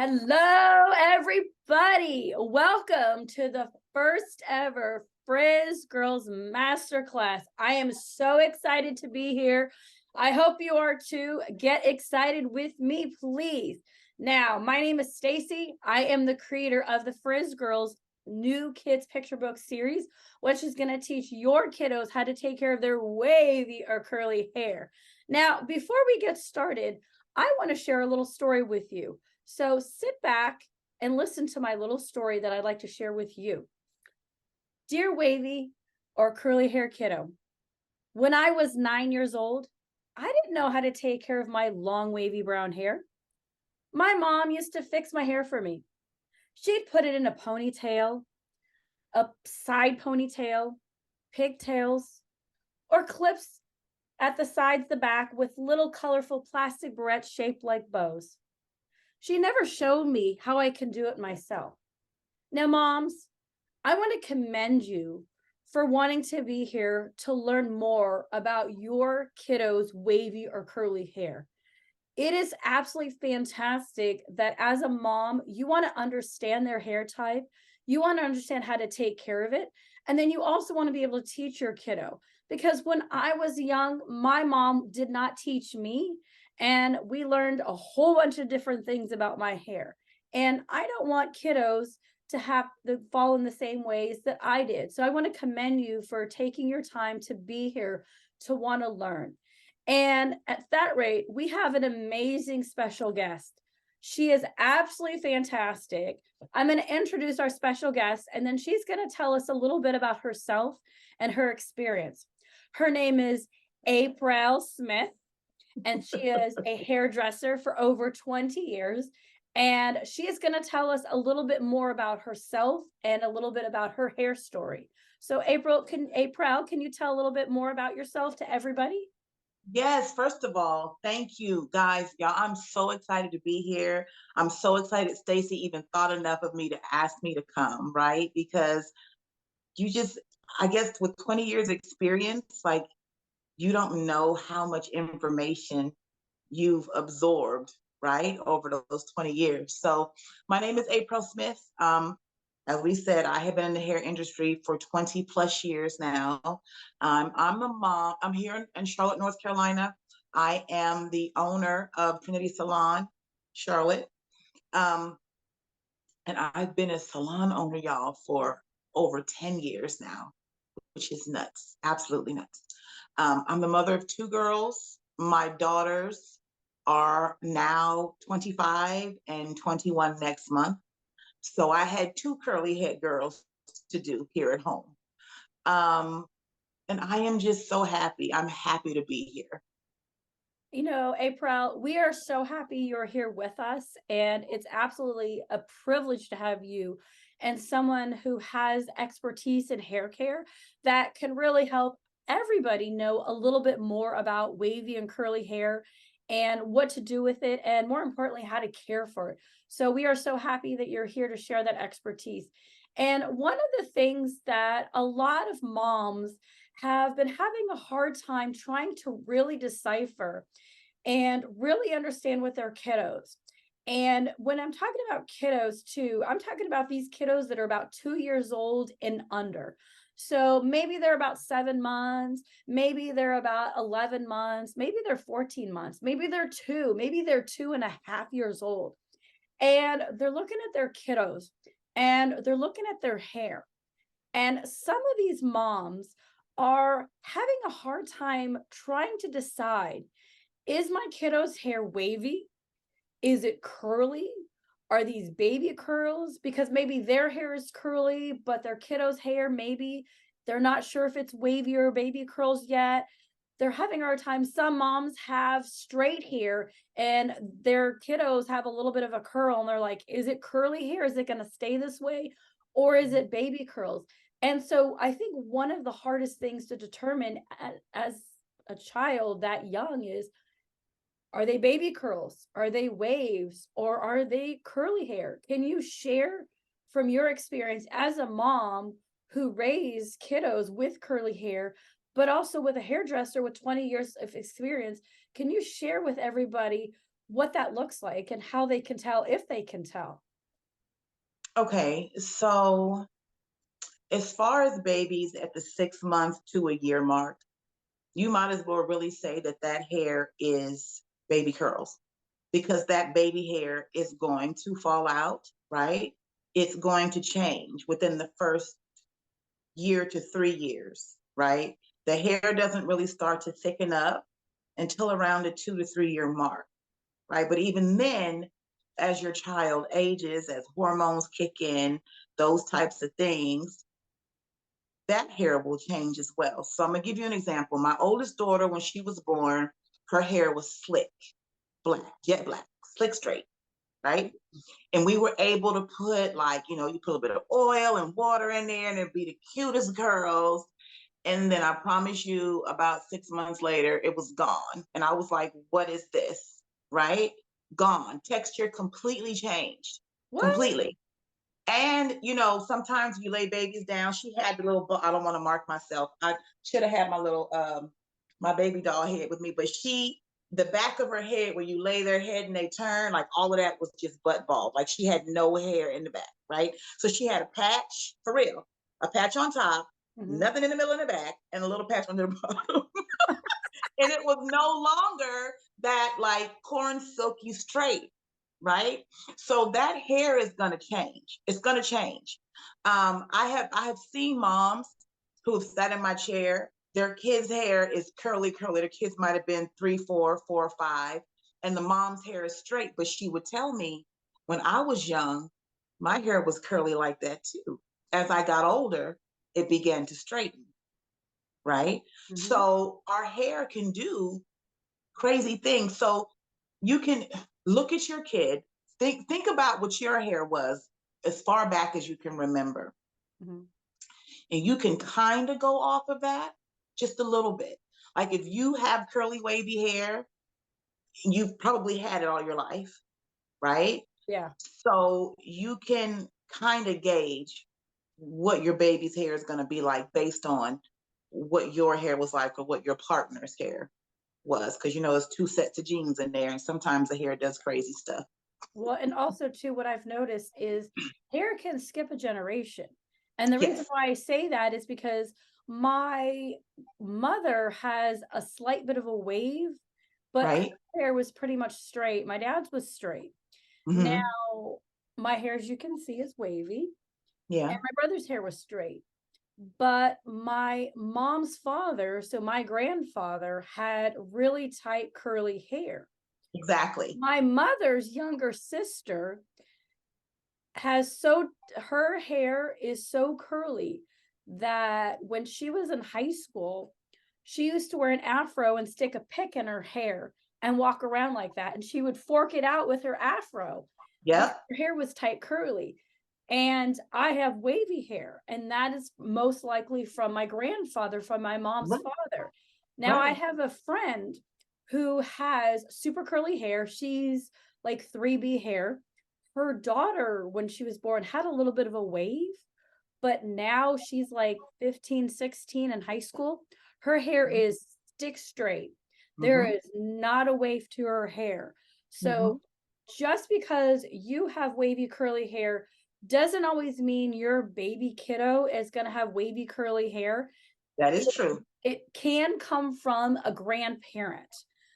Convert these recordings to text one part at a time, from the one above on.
Hello, everybody. Welcome to the first ever Frizz Girls Masterclass. I am so excited to be here. I hope you are too. Get excited with me, please. Now, my name is Stacy. I am the creator of the Frizz Girls New Kids Picture Book series, which is going to teach your kiddos how to take care of their wavy or curly hair. Now, before we get started, I want to share a little story with you. So sit back and listen to my little story that I'd like to share with you. Dear wavy or curly hair kiddo, when I was 9 years old, I didn't know how to take care of my long wavy brown hair. My mom used to fix my hair for me. She'd put it in a ponytail, a side ponytail, pigtails, or clips at the sides, the back with little colorful plastic barrettes shaped like bows. She never showed me how I can do it myself. Now, moms, I want to commend you for wanting to be here to learn more about your kiddos' wavy or curly hair. It is absolutely fantastic that as a mom, you want to understand their hair type, you want to understand how to take care of it, and then you also want to be able to teach your kiddo. Because when I was young, my mom did not teach me, and we learned a whole bunch of different things about my hair. And I don't want kiddos to have to fall in the same ways that I did. So I want to commend you for taking your time to be here to want to learn. And at that rate, we have an amazing special guest. She is absolutely fantastic. I'm going to introduce our special guest, and then she's going to tell us a little bit about herself and her experience. Her name is Aprelle Smith, and she is a hairdresser for over 20 years. And she is going to tell us a little bit more about herself and a little bit about her hair story. So Aprelle, can you tell a little bit more about yourself to everybody? Yes, first of all, thank you guys. Y'all, I'm so excited to be here. I'm so excited Stacy even thought enough of me to ask me to come, right? Because you just, I guess with 20 years experience, like you don't know how much information you've absorbed, right, over those 20 years. So my name is Aprelle Smith. As we said, I have been in the hair industry for 20 plus years now. I'm a mom. I'm here in Charlotte, North Carolina. I am the owner of Trinity Salon, Charlotte. And I've been a salon owner, y'all, for over 10 years now, which is nuts, absolutely nuts. I'm the mother of two girls. My daughters are now 25 and 21 next month. So I had two curly head girls to do here at home. And I am just so happy. I'm happy to be here. You know, Aprelle, we are so happy you're here with us, and it's absolutely a privilege to have you and someone who has expertise in hair care that can really help everybody know a little bit more about wavy and curly hair and what to do with it, and more importantly, how to care for it. So we are so happy that you're here to share that expertise. And one of the things that a lot of moms have been having a hard time trying to really decipher and really understand with their kiddos. And when I'm talking about kiddos too, I'm talking about these kiddos that are about 2 years old and under. So maybe they're about 7 months, maybe they're about 11 months, maybe they're 14 months, maybe they're two, maybe they're 2.5 years old. And they're looking at their kiddos and they're looking at their hair. And some of these moms are having a hard time trying to decide, is my kiddo's hair wavy? Is it curly? Are these baby curls? Because maybe their hair is curly, but their kiddo's hair, maybe they're not sure if it's wavy or baby curls yet. They're having a hard time. Some moms have straight hair and their kiddos have a little bit of a curl, and they're like, is it curly hair? Is it going to stay this way? Or is it baby curls? And so I think one of the hardest things to determine as a child that young is, are they baby curls? Are they waves? Or are they curly hair? Can you share from your experience as a mom who raised kiddos with curly hair, but also with a hairdresser with 20 years of experience? Can you share with everybody what that looks like and how they can tell, if they can tell? Okay, so as far as babies at the 6 months to a year mark, you might as well really say that that hair is baby curls, because that baby hair is going to fall out, right? It's going to change within the first year to 3 years, right? The hair doesn't really start to thicken up until around the 2 to 3 year mark, right? But even then, as your child ages, as hormones kick in, those types of things, that hair will change as well. So I'm gonna give you an example. My oldest daughter, when she was born, her hair was slick, black, jet black, slick straight, right? And we were able to put, like, you put a bit of oil and water in there and it'd be the cutest curls. And then I promise you, about 6 months later, it was gone. And I was like, what is this? Right? Gone. Texture completely changed. What? Completely. And sometimes you lay babies down. She had the little, I don't want to mark myself. I should have had my little my baby doll head with me, but the back of her head, where you lay their head and they turn, like all of that was just butt bald. Like she had no hair in the back, right? So she had a patch, for real, a patch on top, nothing in the middle and the back, and a little patch on the bottom. And it was no longer that like corn silky straight, right? So that hair is going to change. It's going to change. I have seen moms who have sat in my chair. Their kids' hair is curly, curly. Their kids might have been 3, 4, 4, 5, and the mom's hair is straight. But she would tell me, when I was young, my hair was curly like that too. As I got older, it began to straighten, right? Mm-hmm. So our hair can do crazy things. So you can look at your kid, think about what your hair was as far back as you can remember. Mm-hmm. And you can kind of go off of that just a little bit. Like if you have curly wavy hair, you've probably had it all your life, right? Yeah. So you can kind of gauge what your baby's hair is going to be like based on what your hair was like or what your partner's hair was, because there's two sets of genes in there, and sometimes the hair does crazy stuff. Well, and also too, what I've noticed is hair can skip a generation. And the reason Yes. why I say that is because my mother has a slight bit of a wave, but her Right. hair was pretty much straight. My dad's was straight. Mm-hmm. Now, my hair, as you can see, is wavy, and Yeah. my brother's hair was straight. But my mom's father, so my grandfather, had really tight curly hair. Exactly. My mother's younger sister her hair is so curly that when she was in high school, she used to wear an afro and stick a pick in her hair and walk around like that. And she would fork it out with her afro because Yep. her hair was tight curly. And I have wavy hair, and that is most likely from my grandfather, from my mom's Right. father. Now, I Right. have a friend who has super curly hair. She's like 3B hair. Her daughter, when she was born, had a little bit of a wave, but now she's like 15, 16 in high school. Her hair is stick straight. There Mm-hmm. is not a wave to her hair. Mm-hmm. So just because you have wavy curly hair doesn't always mean your baby kiddo is going to have wavy curly hair. That It, is true. it can come from a grandparent,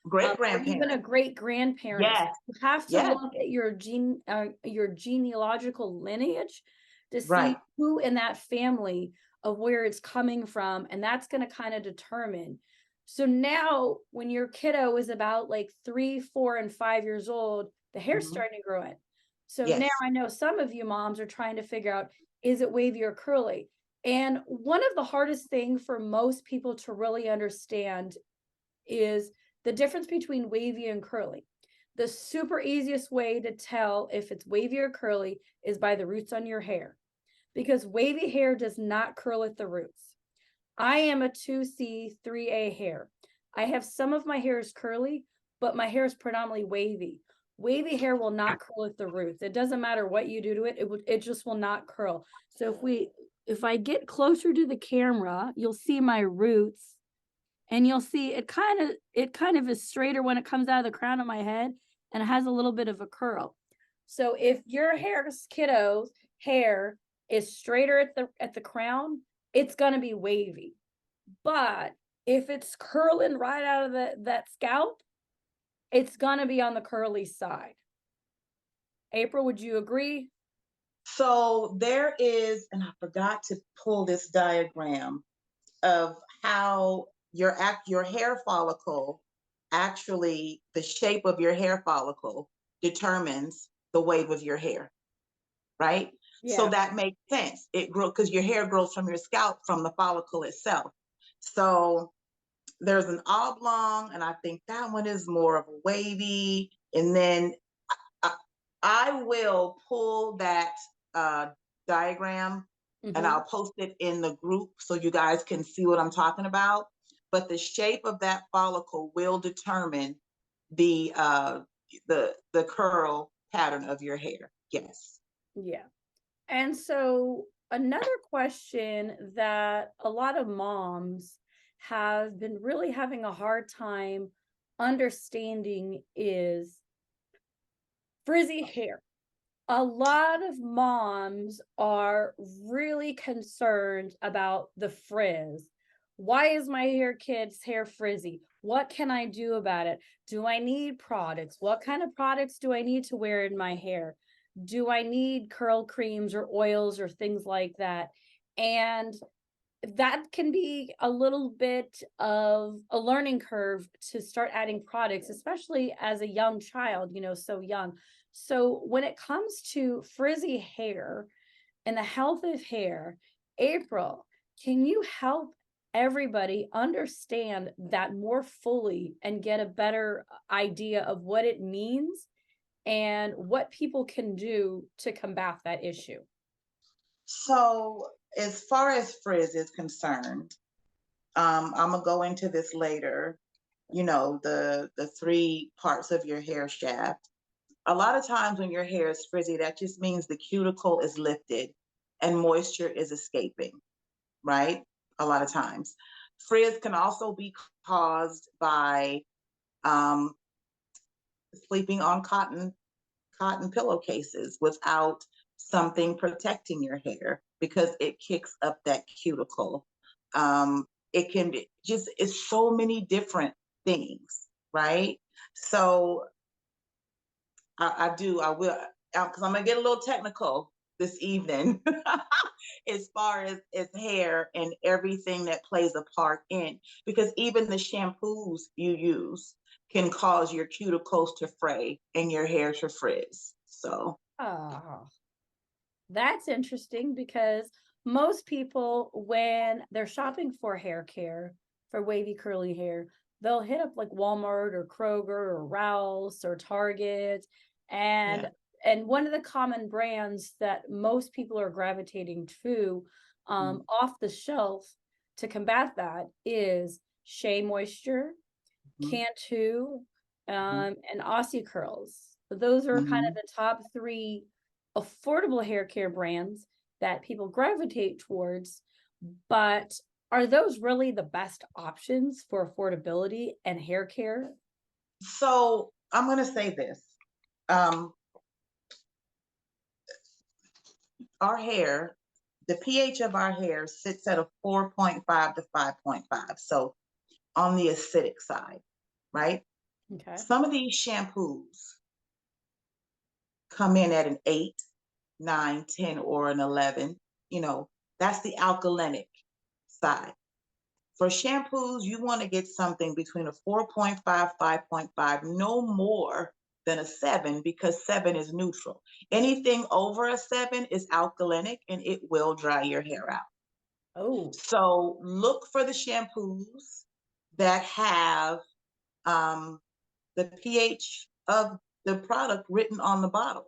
Great or even a grandparent. great grandparent. Yes. You have to Yes. look at your genealogical lineage to see Right. who in that family of where it's coming from, and that's going to kind of determine. So now when your kiddo is about like 3, 4, and 5 years old, the hair's Mhm. starting to grow in. So now Yes. I know some of you moms are trying to figure out, is it wavy or curly? And one of the hardest things for most people to really understand is the difference between wavy and curly. The super easiest way to tell if it's wavy or curly is by the roots on your hair, because wavy hair does not curl at the roots. I am a 2C, 3A hair. I have some of my hair is curly, but my hair is predominantly wavy. Wavy hair will not curl at the roots. It doesn't matter what you do to it, it just will not curl. So if I get closer to the camera, you'll see my roots, and you'll see it kind of is straighter when it comes out of the crown of my head, and it has a little bit of a curl. So if your kiddo's hair is straighter at the crown, it's going to be wavy. But if it's curling right out of that scalp, it's going to be on the curly side. April, would you agree? So there is, and I forgot to pull this diagram of how your hair follicle, actually the shape of your hair follicle determines the wave of your hair, right? So Yeah. that makes sense. It grows because your hair grows from your scalp, from the follicle itself. So there's an oblong, and I think that one is more of a wavy. And then I, I will pull that diagram and Mm-hmm. I'll post it in the group so you guys can see what I'm talking about. But the shape of that follicle will determine the curl pattern of your hair. Yes. Yeah. And so another question that a lot of moms have been really having a hard time understanding is frizzy hair. A lot of moms are really concerned about the frizz. Why is my kid's hair frizzy? What can I do about it? Do I need products? What kind of products do I need to wear in my hair? Do I need curl creams or oils or things like that? And that can be a little bit of a learning curve to start adding products, especially as a young child, so young. So when it comes to frizzy hair and the health of hair, April, can you help everybody understand that more fully and get a better idea of what it means and what people can do to combat that issue? So as far as frizz is concerned, I'm gonna go into this later. The three parts of your hair shaft. A lot of times when your hair is frizzy, that just means the cuticle is lifted and moisture is escaping, right? A lot of times. Frizz can also be caused by um, sleeping on cotton pillowcases without something protecting your hair because it kicks up that cuticle. It can be just, it's so many different things, right? So I will, because I'm gonna get a little technical this evening as far as hair and everything that plays a part in, because even the shampoos you use can cause your cuticles to fray and your hair to frizz. So Oh, that's interesting because most people, when they're shopping for hair care, for wavy curly hair, they'll hit up like Walmart or Kroger or Rouse or Target. yeah. And and one of the common brands that most people are gravitating to off the shelf to combat that is Shea Moisture, Mm-hmm. Cantu, Mm-hmm. and Aussie Curls. Those are kind Mm-hmm. of the top three affordable hair care brands that people gravitate towards. But are those really the best options for affordability and hair care? So I'm gonna say this. Um, our hair, the pH of our hair sits at a 4.5 to 5.5. So on the acidic side, right? Okay. Some of these shampoos come in at an 8, 9, 10, or an 11. You know, That's the alkalinic side. For shampoos, you want to get something between a 4.5, 5.5, no more than a 7, because 7 is neutral. Anything over a 7 is alkalinic and it will dry your hair out. Oh, So look for the shampoos that have the pH of the product written on the bottle.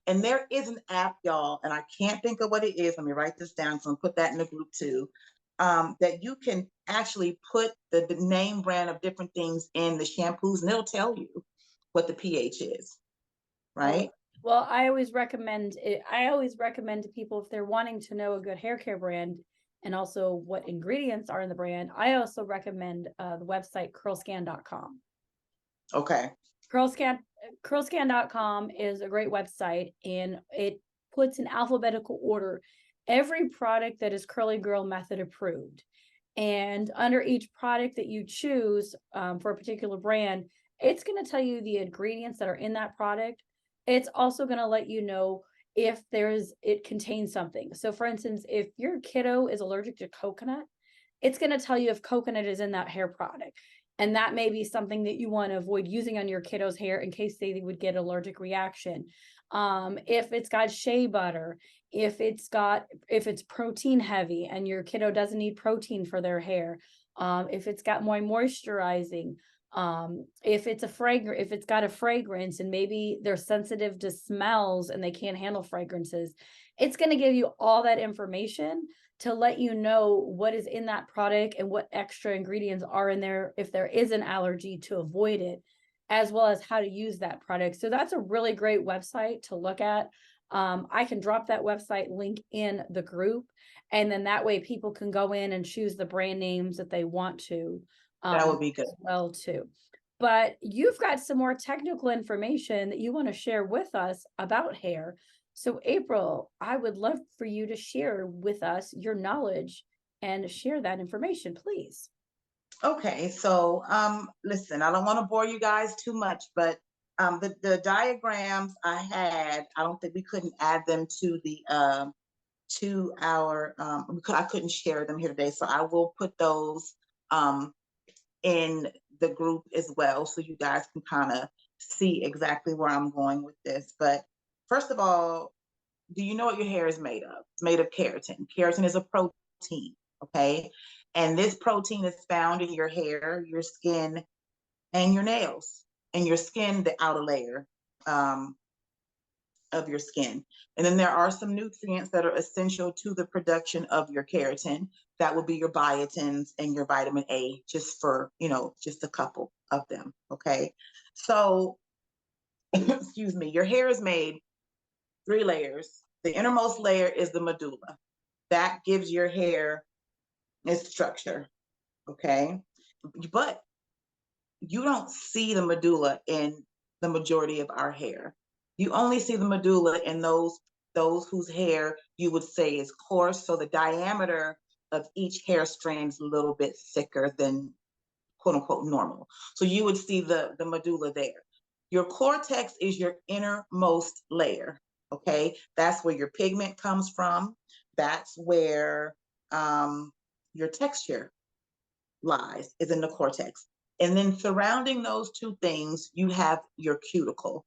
And there is an app, y'all, and I can't think of what it is. Let me write this down, so I'm put that in the group too. That you can actually put the name brand of different things in the shampoos, and it'll tell you what the pH is, right? well, I always recommend it. I always recommend to people, if they're wanting to know a good hair care brand and also what ingredients are in the brand, I also recommend the website curlscan.com. Okay. Curlscan.com is a great website, and it puts in alphabetical order every product that is Curly Girl Method approved. And under each product that you choose for a particular brand, it's going to tell you the ingredients that are in that product. It's also going to let you know if it contains something. So for instance, if your kiddo is allergic to coconut, it's going to tell you if coconut is in that hair product. And that may be something that you want to avoid using on your kiddo's hair in case they would get allergic reaction. If it's got shea butter, if it's protein heavy and your kiddo doesn't need protein for their hair, if it's got more moisturizing, if it's got a fragrance and maybe they're sensitive to smells and they can't handle fragrances, it's going to give you all that information to let you know what is in that product and what extra ingredients are in there if there is an allergy, to avoid it, as well as how to use that product. So that's a really great website to look at. I can drop that website link in the group, and then that way people can go in and choose the brand names that they want to. That would be good. As well too. But you've got some more technical information that you want to share with us about hair. So Aprelle, I would love for you to share with us your knowledge and share that information, please. Okay, so listen, I don't want to bore you guys too much, but the diagrams I had, I don't think we couldn't add them to the to our I couldn't share them here today, so I will put those in the group as well, so you guys can kind of see exactly where I'm going with this. But first of all, do you know what your hair is made of? It's made of keratin. Keratin is a protein, okay? And this protein is found in your hair, your skin, and your nails. And your skin, the outer layer of your skin. And then there are some nutrients that are essential to the production of your keratin. That would be your biotins and your vitamin A, just for, just a couple of them, okay? So, excuse me, your hair is made 3 layers. The innermost layer is the medulla. That gives your hair its structure, okay? But you don't see the medulla in the majority of our hair. You only see the medulla in those whose hair you would say is coarse. So the diameter of each hair strand is a little bit thicker than quote unquote normal. So you would see the medulla there. Your cortex is your innermost layer, okay? That's where your pigment comes from. That's where your texture lies, is in the cortex. And then surrounding those two things, you have your cuticle.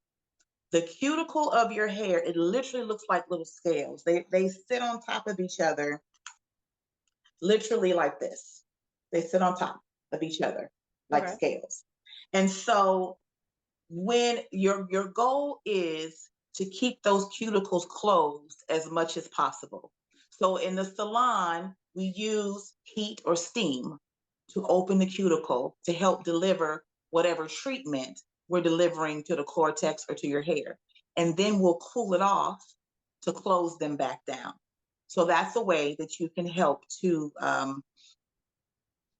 The cuticle of your hair, it literally looks like little scales. They sit on top of each other, literally like this. They sit on top of each other like scales. And so when your goal is to keep those cuticles closed as much as possible. So in the salon, we use heat or steam to open the cuticle to help deliver whatever treatment we're delivering to the cortex or to your hair. And then we'll cool it off to close them back down. So that's a way that you can help to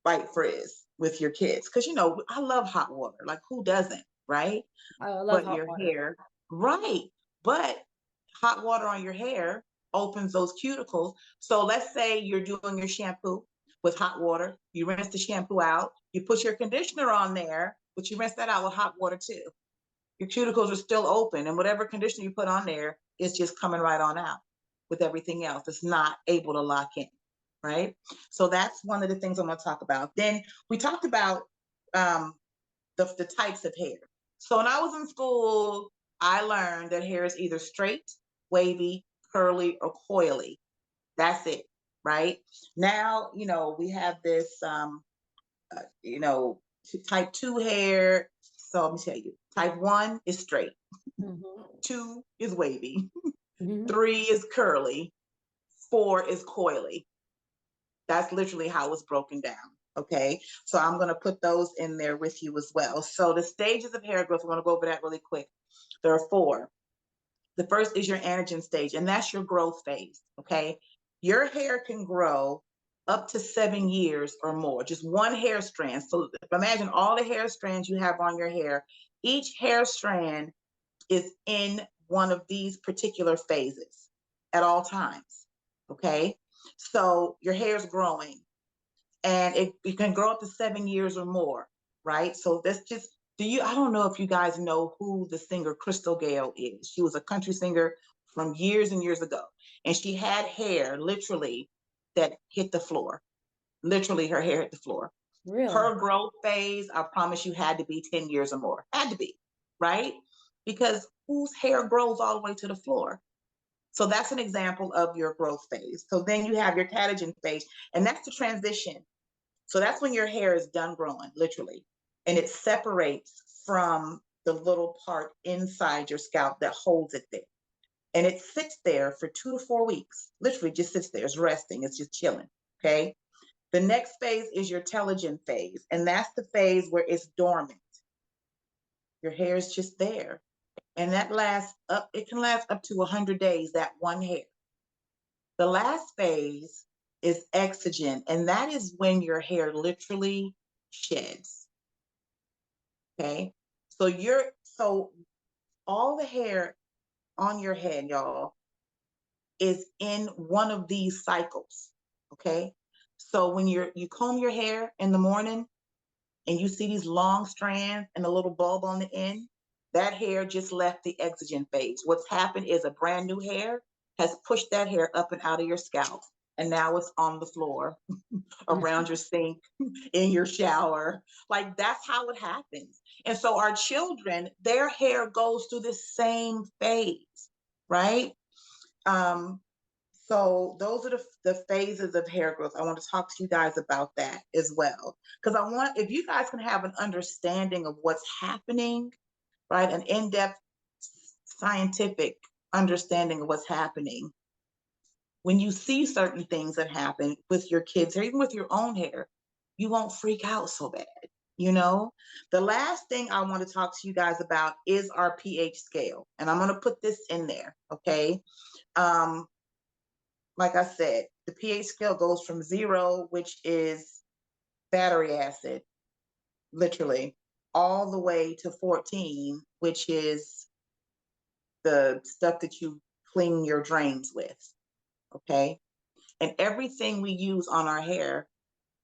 fight frizz with your kids. Because, I love hot water. Like, who doesn't, right? I love But hot your water. hair, right. But hot water on your hair opens those cuticles. So let's say you're doing your shampoo with hot water. You rinse the shampoo out. You put your conditioner on there, but you rinse that out with hot water too. Your cuticles are still open, and whatever conditioner you put on there is just coming right on out. with everything else. It's not able to lock in, right? So that's one of the things I'm going to talk about. Then we talked about the types of hair. So when I was in school, I learned that hair is either straight, wavy, curly, or coily. That's it, right? Now, we have this, you know, type 2 hair. So let me tell you, type 1 is straight, Mm-hmm. 2 is wavy, Mm-hmm. 3 is curly, 4 is coily. That's literally how it's broken down. Okay. So I'm going to put those in there with you as well. So the stages of hair growth, we're going to go over that really quick. There are 4. The first is your anagen stage, and that's your growth phase. Okay. Your hair can grow up to 7 years or more, just one hair strand. So imagine all the hair strands you have on your hair. Each hair strand is in one of these particular phases at all times. Okay. So your hair is growing, and it can grow up to 7 years or more, right? So that's just, I don't know if you guys know who the singer Crystal Gale is. She was a country singer from years and years ago, and she had hair literally that hit the floor. Literally, her hair hit the floor. Really? Her growth phase, I promise you, had to be 10 years or more. Had to be, right? Because whose hair grows all the way to the floor? So that's an example of your growth phase. So then you have your catagen phase, and that's the transition. So that's when your hair is done growing, literally, and it separates from the little part inside your scalp that holds it there. And it sits there for 2 to 4 weeks, literally just sits there. It's resting, it's just chilling. Okay. The next phase is your telogen phase, and that's the phase where it's dormant. Your hair is just there. And it can last up to 100 days, that one hair. The last phase is exogen, and that is when your hair literally sheds. Okay. So all the hair on your head, y'all, is in one of these cycles. Okay. So when you comb your hair in the morning and you see these long strands and a little bulb on the end, that hair just left the exogen phase. What's happened is a brand new hair has pushed that hair up and out of your scalp, and now it's on the floor, around your sink, in your shower. Like, that's how it happens. And so our children, their hair goes through the same phase, right? So those are the phases of hair growth. I want to talk to you guys about that as well. Because if you guys can have an understanding of what's happening, right? An in-depth scientific understanding of what's happening. When you see certain things that happen with your kids or even with your own hair, you won't freak out so bad. The last thing I want to talk to you guys about is our pH scale. And I'm going to put this in there. Okay. Like I said, the pH scale goes from 0, which is battery acid, literally, all the way to 14, which is the stuff that you clean your drains with. Okay. And everything we use on our hair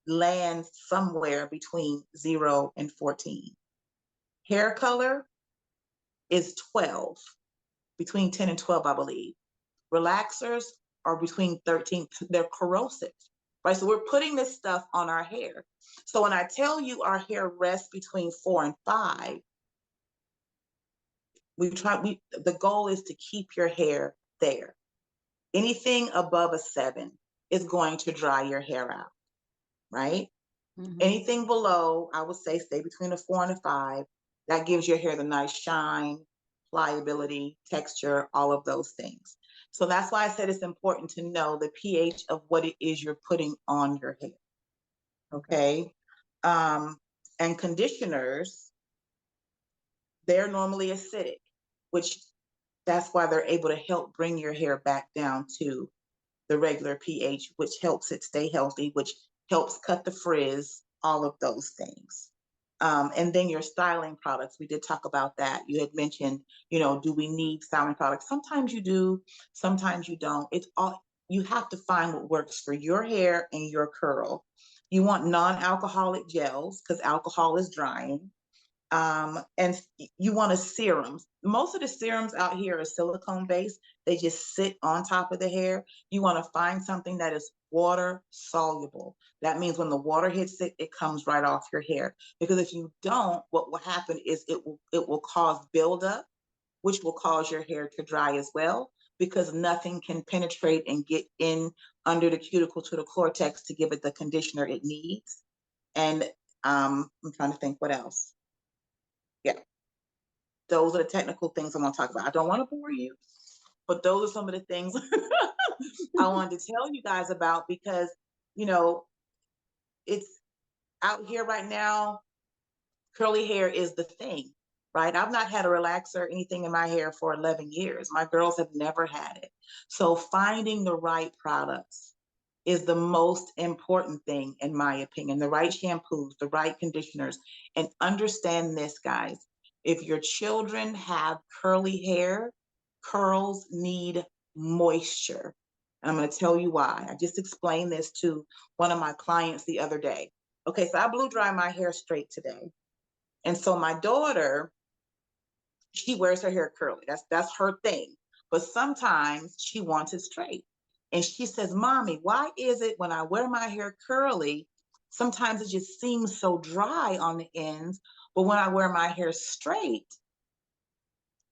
lands somewhere between 0 and 14. Hair color is 12, between 10 and 12, I believe. Relaxers are between 13. They're corrosive, right? So we're putting this stuff on our hair. So when I tell you our hair rests between 4 and 5, the goal is to keep your hair there. Anything above a 7 is going to dry your hair out, right? Mm-hmm. Anything below, I would say, stay between a 4 and a 5. That gives your hair the nice shine, pliability, texture, all of those things. So that's why I said it's important to know the pH of what it is you're putting on your hair. Okay. And conditioners, they're normally acidic, which that's why they're able to help bring your hair back down to the regular pH, which helps it stay healthy, which helps cut the frizz, all of those things. And then your styling products, we did talk about that. You had mentioned, do we need styling products? Sometimes you do, sometimes you don't. You have to find what works for your hair and your curl. You want non-alcoholic gels because alcohol is drying. And you want a serum. Most of the serums out here are silicone based. They just sit on top of the hair. You want to find something that is water soluble. That means when the water hits it, it comes right off your hair. Because if you don't, what will happen is it will cause buildup, which will cause your hair to dry as well, because nothing can penetrate and get in under the cuticle to the cortex to give it the conditioner it needs. And I'm trying to think what else. Yeah, those are the technical things I'm going to talk about. I don't want to bore you, but those are some of the things I wanted to tell you guys about, because, you know, it's out here right now. Curly hair is the thing, right? I've not had a relaxer or anything in my hair for 11 years. My girls have never had it. So finding the right products is the most important thing, in my opinion. The right shampoos, the right conditioners, and understand this, guys. If your children have curly hair, curls need moisture. And I'm going to tell you why. I just explained this to one of my clients the other day. Okay, so I blew dry my hair straight today. And so my daughter, she wears her hair curly. That's her thing. But sometimes she wants it straight. And she says, Mommy, why is it when I wear my hair curly, sometimes it just seems so dry on the ends, but when I wear my hair straight,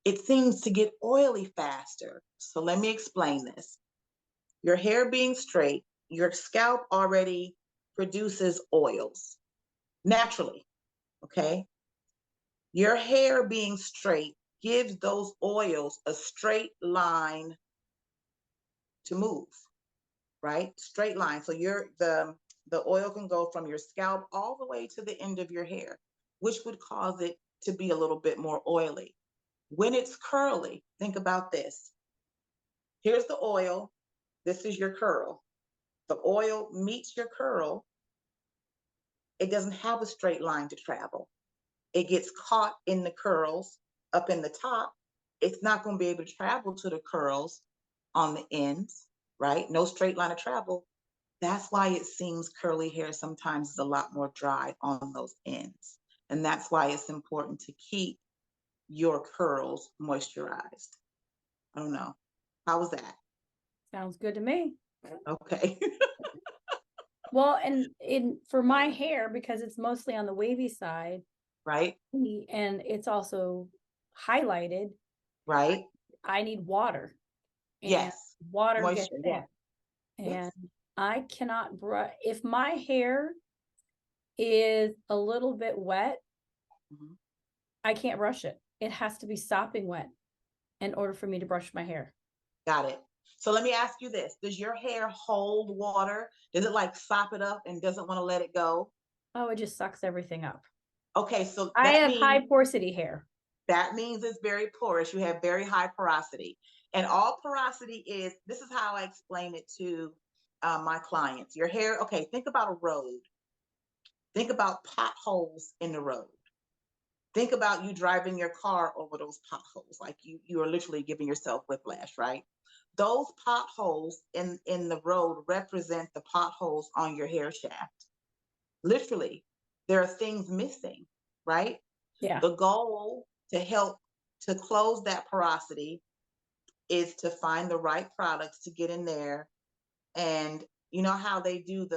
it seems to get oily faster. So let me explain this. Your hair being straight, your scalp already produces oils naturally, okay? Your hair being straight gives those oils a straight line to move, right? Straight line. So the oil can go from your scalp all the way to the end of your hair, which would cause it to be a little bit more oily. When it's curly, think about this. Here's the oil. This is your curl. The oil meets your curl. It doesn't have a straight line to travel. It gets caught in the curls up in the top. It's not going to be able to travel to the curls on the ends, right? No straight line of travel. That's why it seems curly hair sometimes is a lot more dry on those ends. And that's why it's important to keep your curls moisturized. I don't know. How was that? Sounds good to me. Okay. Well, and for my hair, because it's mostly on the wavy side, Right? and it's also highlighted, Right? I need water. And Yes. water gets Moisture. in. Yes. And Yes. I cannot brush if my hair is a little bit wet, Mhm. I can't brush it. It has to be sopping wet in order for me to brush my hair. Got it. So let me ask you this. Does your hair hold water? Does it like sop it up and doesn't want to let it go? Oh, it just sucks everything up. Okay, so I have high porosity hair. that means it's very porous. You have very high porosity. And all porosity is, this is how I explain it to my clients. Your hair, okay, think about a road. Think about potholes in the road. Think about you driving your car over those potholes, like you are literally giving yourself whiplash, right? Those potholes in the road represent the potholes on your hair shaft. Literally, there are things missing, right? Yeah. The goal to help to close that porosity is to find the right products to get in there. And you know how they do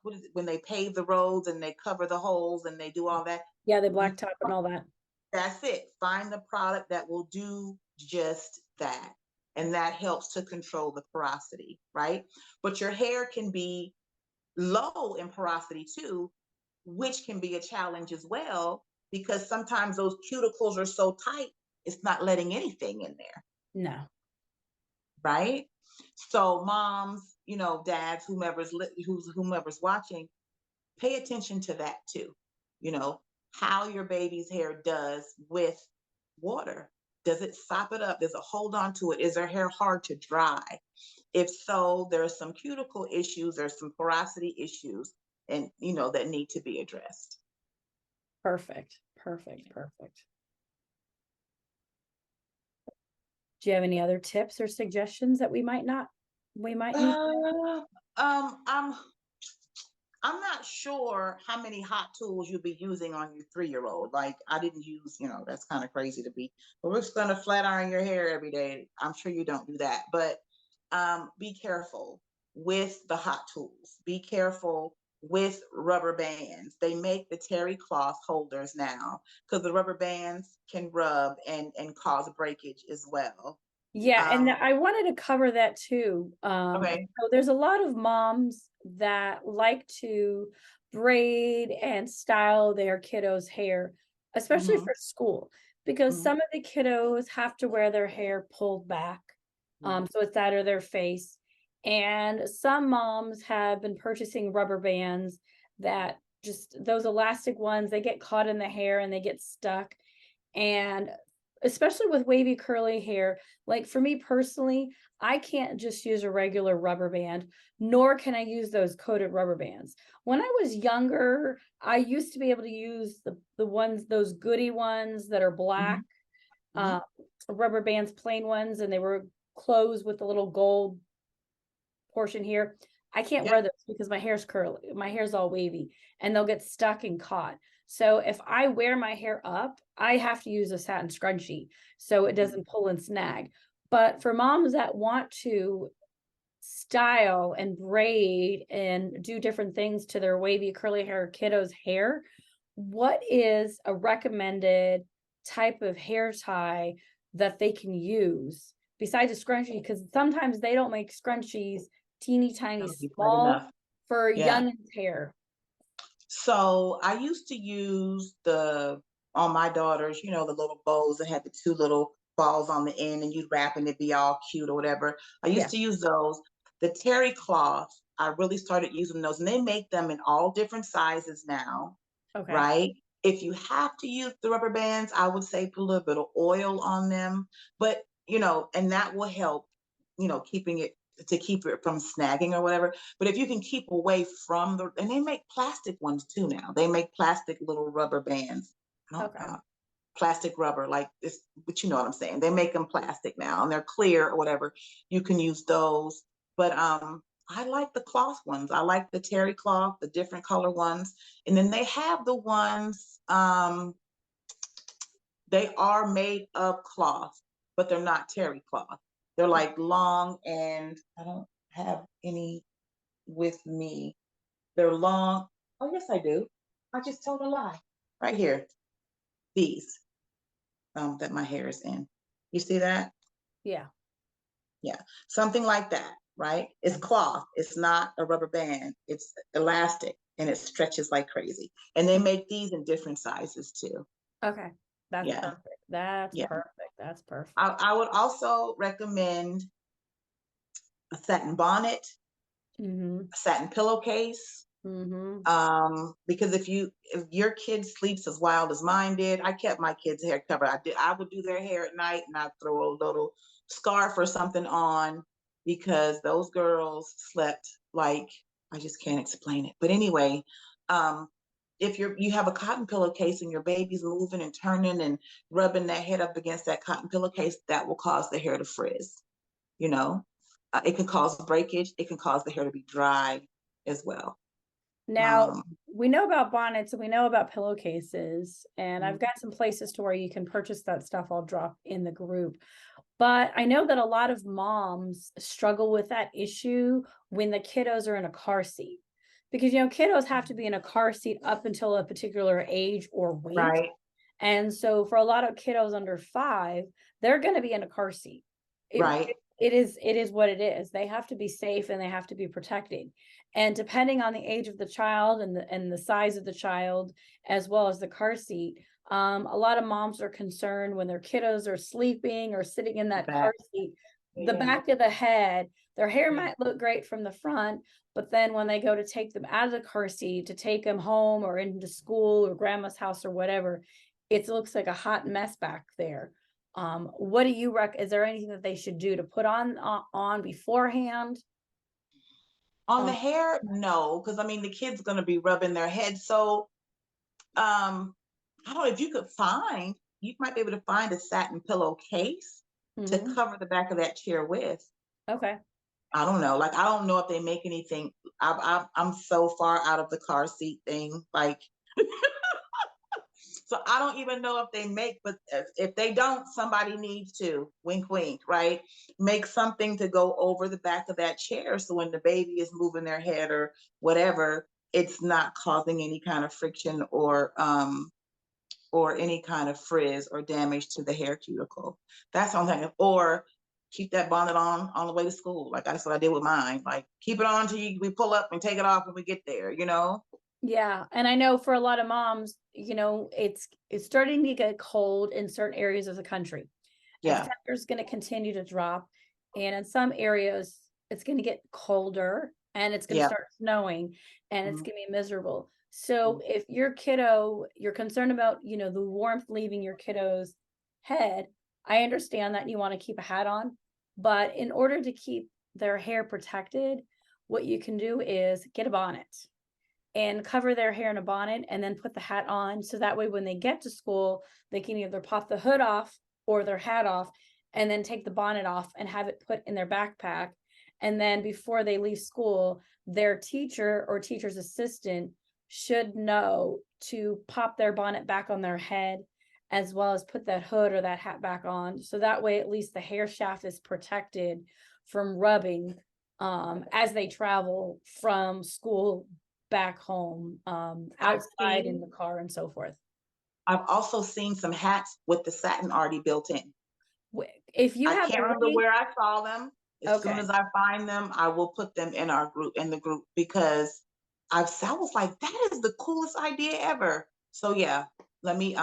what is it, when they pave the roads and they cover the holes and they do all that? Yeah, the You blacktop and all that. That's it. Find the product that will do just that. And that helps to control the porosity, right? But your hair can be low in porosity too, which can be a challenge as well, because sometimes those cuticles are so tight, it's not letting anything in there. No. Right? So moms, dads, whomever's watching, pay attention to that too. How your baby's hair does with water. Does it sop it up? Does it hold on to it? Is their hair hard to dry? If so, there are some cuticle issues, there's some porosity issues, and that need to be addressed. Perfect. Do you have any other tips or suggestions that we might need? I'm I'm not sure how many hot tools you'll be using on your 3-year-old. Like I didn't use, that's kind of crazy to be, but we're just gonna flat iron your hair every day. I'm sure you don't do that, but be careful with the hot tools. Be careful with rubber bands. They make the terry cloth holders now because the rubber bands can rub and cause breakage as well. Yeah, and Um, I wanted to cover that too. okay. So there's a lot of moms that like to braid and style their kiddos' hair, especially Hmm. for school, because Hmm. some of the kiddos have to wear their hair pulled back, Hmm. so it's out of their face. And some moms have been purchasing rubber bands that just those elastic ones, they get caught in the hair and they get stuck. And especially with wavy curly hair, like for me personally, I can't just use a regular rubber band, nor can I use those coated rubber bands. When I was younger, I used to be able to use the ones, those goody ones that are black, Hmm. Hmm. uh, rubber bands, plain ones, and they were closed with the little gold portion here. I can't Yep. wear those because my hair's curly, my hair's all wavy, and they'll get stuck and caught. So if I wear my hair up, I have to use a satin scrunchie so it doesn't pull and snag. But for moms that want to style and braid and do different things to their wavy curly hair kiddos hair, what is a recommended type of hair tie that they can use besides a scrunchie? Because sometimes they don't make scrunchies teeny tiny That'll be quite small enough. for Yeah. young hair. So I used to use on my daughters, the little bows that had the two little balls on the end and you'd wrap and it'd be all cute or whatever. I Yeah. used to use those. The terry cloth, I really started using those and they make them in all different sizes now, Okay. right? If you have to use the rubber bands, I would say put a little bit of oil on them, but and that will help, keeping it to keep it from snagging or whatever. But if you can keep away from and they make plastic ones too now. They make plastic little rubber bands. I don't, Okay. plastic rubber like this, but you know what I'm saying. They make them plastic now and they're clear or whatever. You can use those. But I like the cloth ones. I like the terry cloth, the different color ones. And then they have the ones, they are made of cloth, but they're not terry cloth. They're like long and I don't have any with me. They're long. Oh, yes, I do. I just told a lie. Right here. These that my hair is in. You see that? Yeah. Yeah. Something like that, right? It's cloth. It's not a rubber band. It's elastic and it stretches like crazy. And they make these in different sizes too. Okay. That's Yeah. perfect. That's Yeah. perfect. That's perfect. I would also recommend a satin bonnet, Mm-hmm. a satin pillowcase. Mm-hmm. Because if your kid sleeps as wild as mine did, I kept my kids' hair covered. I would do their hair at night and I'd throw a little scarf or something on because those girls slept like I just can't explain it. But anyway, um, if you have a cotton pillowcase and your baby's moving and turning and rubbing that head up against that cotton pillowcase, that will cause the hair to frizz. You know, it can cause breakage. It can cause the hair to be dry as well. Now, Um, we know about bonnets and we know about pillowcases, and I've mm, got some places to where you can purchase that stuff. I'll drop in the group. But I know that a lot of moms struggle with that issue when the kiddos are in a car seat. Because, kiddos have to be in a car seat up until a particular age or weight. right, And so for a lot of kiddos under 5, they're going to be in a car seat. It, right, it is what it is. They have to be safe and they have to be protected. And depending on the age of the child and the size of the child, as well as the car seat, a lot of moms are concerned when their kiddos are sleeping or sitting in the that car back. seat, the Yeah, back of the head, their hair yeah, might look great from the front, but then when they go to take them out of the car seat to take them home or into school or grandma's house or whatever, it looks like a hot mess back there. What do you is there anything that they should do to put on beforehand? on the Um, hair, no, because I mean the kid's gonna be rubbing their head. So I don't know if you might be able to find a satin pillowcase to mhm. cover the back of that chair with. Okay. I don't know. Like, I don't know if they make anything. I'm so far out of the car seat thing. Like, so I don't even know if they make, but if they don't, somebody needs to, wink, wink, right? Make something to go over the back of that chair. So when the baby is moving their head or whatever, it's not causing any kind of friction or any kind of frizz or damage to the hair cuticle. That's what I'm thinking. Or keep that bonnet on the way to school. Like that's what I did with mine. Like keep it on till we pull up and take it off when we get there, you know? Yeah, and I know for a lot of moms, it's starting to get cold in certain areas of the country. And the Yeah. temperature is going to continue to drop. And in some areas, it's going to get colder and it's going to Yeah. start snowing and it's Mhm. going to be miserable. So if your kiddo, you're concerned about, the warmth leaving your kiddo's head, I understand that you want to keep a hat on, but in order to keep their hair protected, what you can do is get a bonnet and cover their hair in a bonnet and then put the hat on. So that way, when they get to school, they can either pop the hood off or their hat off and then take the bonnet off and have it put in their backpack. And then before they leave school, their teacher or teacher's assistant should know to pop their bonnet back on their head as well as put that hood or that hat back on. So that way, at least the hair shaft is protected from rubbing as they travel from school back home, I've outside in seen, the car and so forth. I've also seen some hats with the satin already built in. If you I have can't the remember link, where I saw them. As soon okay. as I find them, I will put them in our group, in the group, because I was like, that is the coolest idea ever. So yeah, let me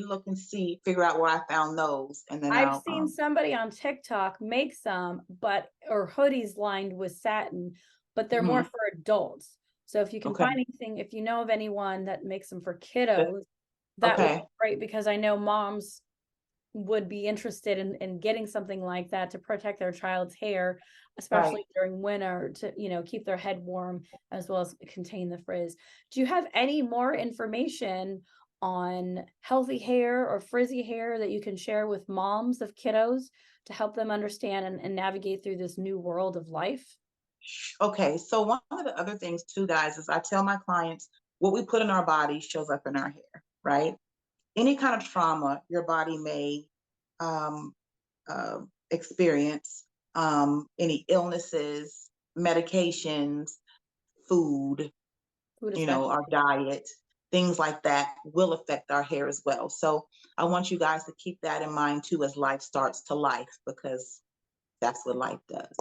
look and see, figure out where I found those, and then I've I'll seen somebody on TikTok make some, but or hoodies lined with satin, but they're more mhm, for adults. So if you can okay. find anything, if you know of anyone that makes them for kiddos, that would be Okay, great because I know moms would be interested in getting something like that to protect their child's hair, right. especially during winter to, keep their head warm as well as contain the frizz. Do you have any more information on healthy hair or frizzy hair that you can share with moms of kiddos to help them understand and navigate through this new world of life? Okay, so one of the other things too, guys, is I tell my clients what we put in our body shows up in our hair, right? Any kind of trauma your body may um, experience, any illnesses, medications, food, Food you know, especially. our diet, things like that will affect our hair as well. So I want you guys to keep that in mind too as life starts to life, because that's what life does.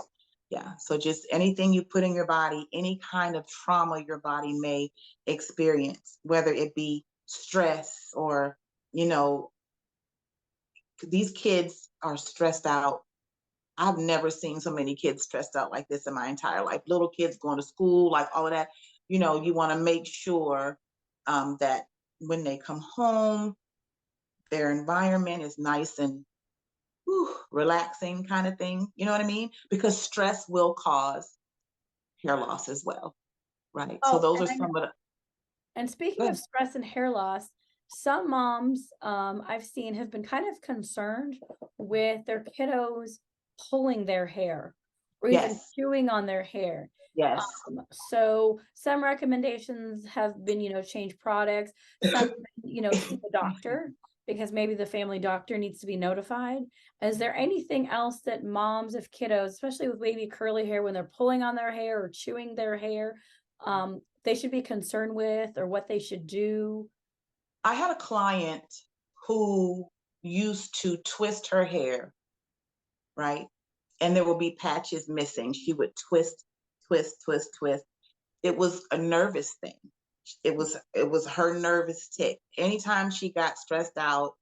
Yeah. So just anything you put in your body, any kind of trauma your body may experience, whether it be stress or, you know, these kids are stressed out. I've never seen so many kids stressed out like this in my entire life. Little kids going to school, like all of that. You know, you want to make sure that when they come home, their environment is nice and relaxing, kind of thing. You know what I mean? Because stress will cause hair loss as well, right? So Oh, those and are I know. some of the. And speaking of Good. stress and hair loss, some moms I've seen have been kind of concerned with their kiddos pulling their hair or even Yes, chewing on their hair. yes, So some recommendations have been, change products. Some, see a doctor because maybe the family doctor needs to be notified. Is there anything else that moms of kiddos, especially with wavy curly hair, when they're pulling on their hair or chewing their hair, they should be concerned with or what they should do? I had a client who used to twist her hair, right? And there would be patches missing. She would twist, twist, twist, twist. It was a nervous thing. It was her nervous tick. Anytime she got stressed out,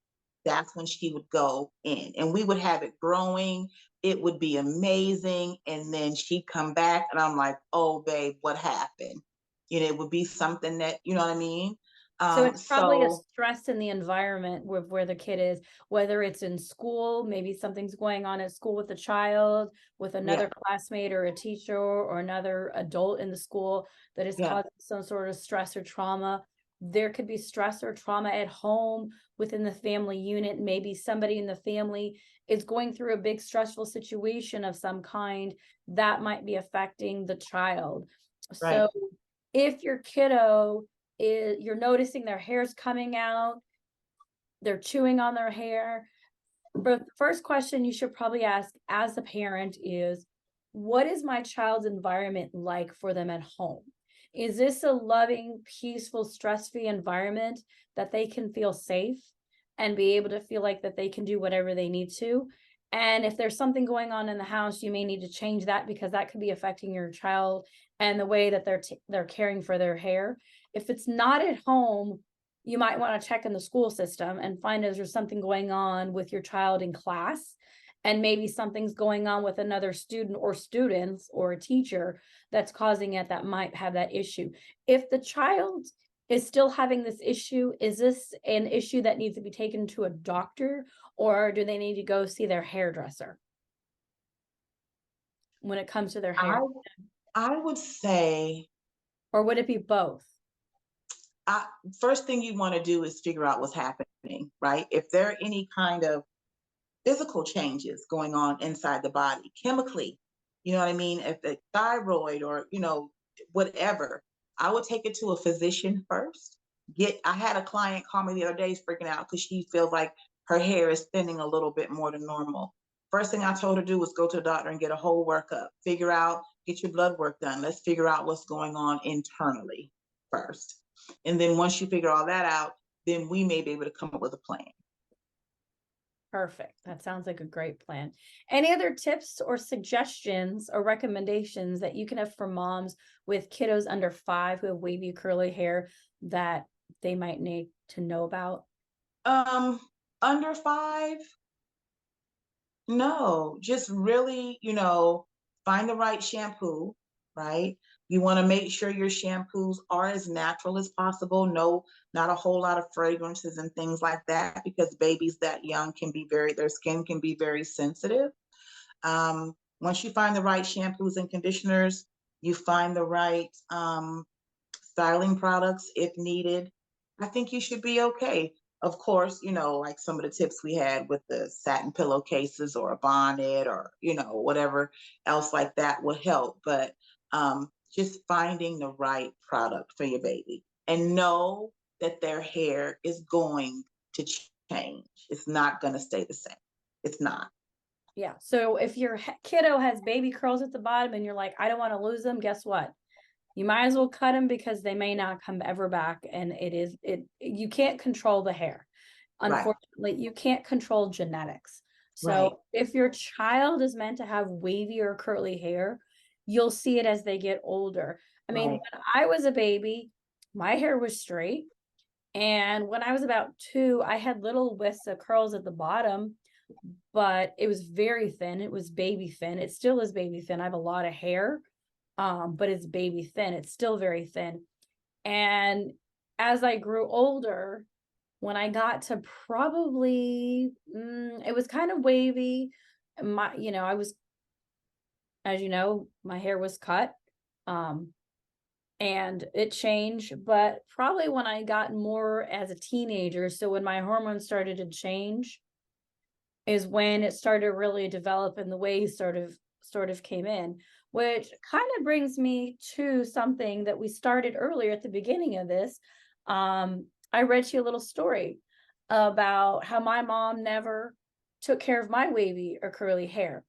that's when she would go in. And we would have it growing. It would be amazing. And then she'd come back and I'm like, oh babe, what happened? You know, it would be something that, you know what I mean? So it's probably a So stress in the environment where the kid is, whether it's in school, maybe something's going on at school with the child, with yeah, another classmate or a teacher or another adult in the school that is yeah. causing some sort of stress or trauma. there could be stress or trauma at home within the family unit. Maybe somebody in the family is going through a big stressful situation of some kind that might be affecting the child. Right. So if your kiddo is, you're noticing their hair's coming out, they're chewing on their hair, but the first question you should probably ask as a parent is, what is my child's environment like for them at home? Is this a loving, peaceful, stress-free environment that they can feel safe and be able to feel like that they can do whatever they need to? And if there's something going on in the house, you may need to change that because that could be affecting your child and the way that they're caring for their hair. If it's not at home, you might want to check in the school system and find if there's something going on with your child in class, and maybe something's going on with another student or students or a teacher that's causing it, that might have that issue. If the child is still having this issue, is this an issue that needs to be taken to a doctor, or do they need to go see their hairdresser when it comes to their hair? I would say, Or would it be both? first thing you want to do is figure out what's happening, right? If there are any kind of physical changes going on inside the body, chemically, you know what I mean? If the thyroid or, whatever, I would take it to a physician first. I had a client call me the other day freaking out because she feels like her hair is thinning a little bit more than normal. First thing I told her to do was go to the doctor and get a whole workup, get your blood work done. Let's figure out what's going on internally first. And then once you figure all that out, then we may be able to come up with a plan. Perfect. That sounds like a great plan. Any other tips or suggestions or recommendations that you can have for moms with kiddos under 5 who have wavy curly hair that they might need to know about? Under 5, no, just really, find the right shampoo, right? You want to make sure your shampoos are as natural as possible. No, not a whole lot of fragrances and things like that, because babies that young their skin can be very sensitive. Once you find the right shampoos and conditioners, you find the right styling products if needed, I think you should be okay. Of course, like some of the tips we had with the satin pillowcases or a bonnet or, whatever else like that would help. But just finding the right product for your baby, and know that their hair is going to change. It's not going to stay the same. It's not. Yeah. So if your kiddo has baby curls at the bottom and you're like, I don't want to lose them, guess what? You might as well cut them because they may not come ever back. And you can't control the hair. Right. Unfortunately, you can't control genetics. Right. So if your child is meant to have wavy or curly hair, you'll see it as they get older. I mean, Right. when I was a baby, my hair was straight. And when I was about 2, I had little wisps of curls at the bottom, but it was very thin. It was baby thin. It still is baby thin. I have a lot of hair, but it's baby thin. It's still very thin. And as I grew older, when I got to probably, it was kind of wavy. I was, as you know, my hair was cut, and it changed, but probably when I got more as a teenager, so when my hormones started to change, is when it started to really develop and the waves sort of came in, which kind of brings me to something that we started earlier at the beginning of this. I read you a little story about how my mom never took care of my wavy or curly hair.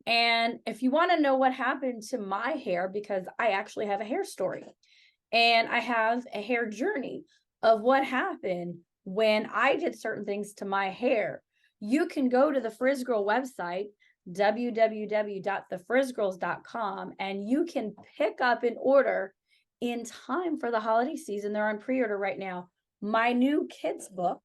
And if you want to know what happened to my hair, because I actually have a hair story and I have a hair journey of what happened when I did certain things to my hair, you can go to the Frizz Girl website, www.thefrizzgirls.com, and you can pick up and order in time for the holiday season. They're on pre-order right now. My new kids book,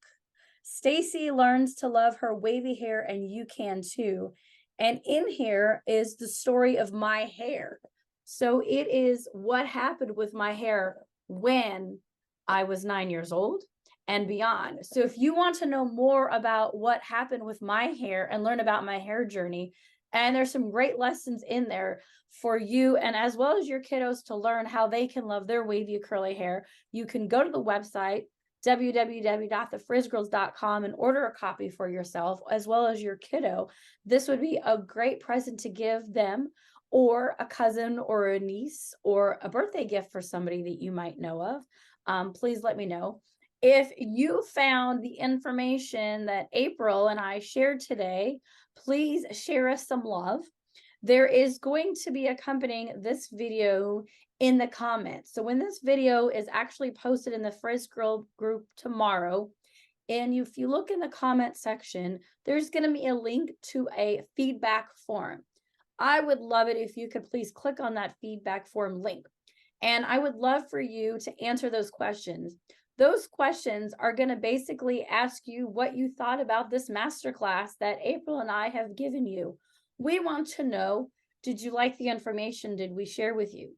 Stacy Learns to Love Her Wavy Hair and You Can Too. And in here is the story of my hair. So it is what happened with my hair when I was 9 years old and beyond. So if you want to know more about what happened with my hair and learn about my hair journey, And there's some great lessons in there for you and as well as your kiddos to learn how they can love their wavy curly hair. You can go to the website www.thefrizzgirls.com and order a copy for yourself as well as your kiddo. This would be a great present to give them or a cousin or a niece or a birthday gift for somebody that you might know of. Please let me know. If you found the information that Aprelle and I shared today, please share us some love. There is going to be accompanying this video in the comments. So when this video is actually posted in the Frizz Girl group tomorrow, and if you look in the comment section, there's going to be a link to a feedback form. I would love it if you could please click on that feedback form link. And I would love for you to answer those questions. Those questions are going to basically ask you what you thought about this masterclass that Aprelle and I have given you. We want to know, did you like the information did we share with you?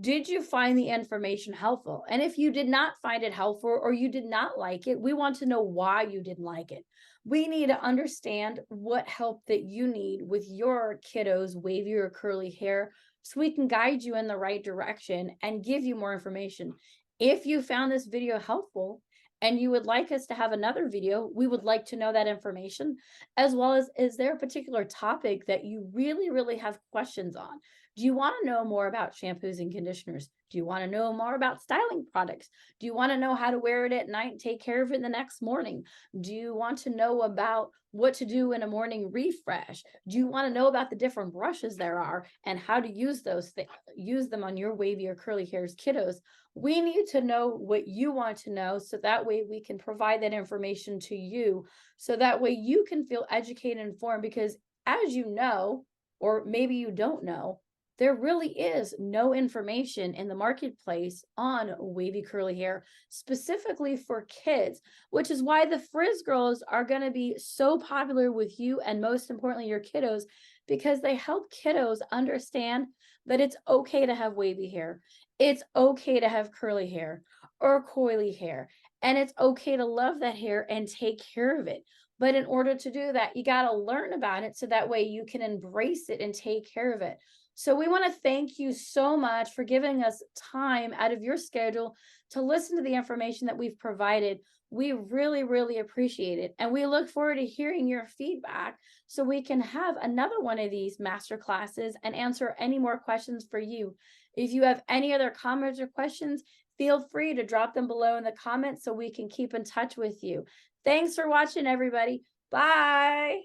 Did you find the information helpful? And if you did not find it helpful or you did not like it, we want to know why you didn't like it. We need to understand what help that you need with your kiddos' wavy or curly hair so we can guide you in the right direction and give you more information. If you found this video helpful and you would like us to have another video, we would like to know that information, as well as is there a particular topic that you really have questions on? Do you want to know more about shampoos and conditioners? Do you want to know more about styling products? Do you want to know how to wear it at night and take care of it the next morning? Do you want to know about what to do in a morning refresh? Do you want to know about the different brushes there are and how to use those things, use them on your wavy or curly hairs kiddos? We need to know what you want to know so that way we can provide that information to you so that way you can feel educated and informed because as you know, or maybe you don't know, there really is no information in the marketplace on wavy curly hair specifically for kids, which is why the Frizz Girls are going to be so popular with you and most importantly your kiddos because they help kiddos understand that it's okay to have wavy hair. It's okay to have curly hair or coily hair, and it's okay to love that hair and take care of it. But in order to do that, you got to learn about it so that way you can embrace it and take care of it. So we want to thank you so much for giving us time out of your schedule to listen to the information that we've provided. We really appreciate it. And we look forward to hearing your feedback so we can have another one of these master classes and answer any more questions for you. If you have any other comments or questions, feel free to drop them below in the comments so we can keep in touch with you. Thanks for watching, everybody. Bye.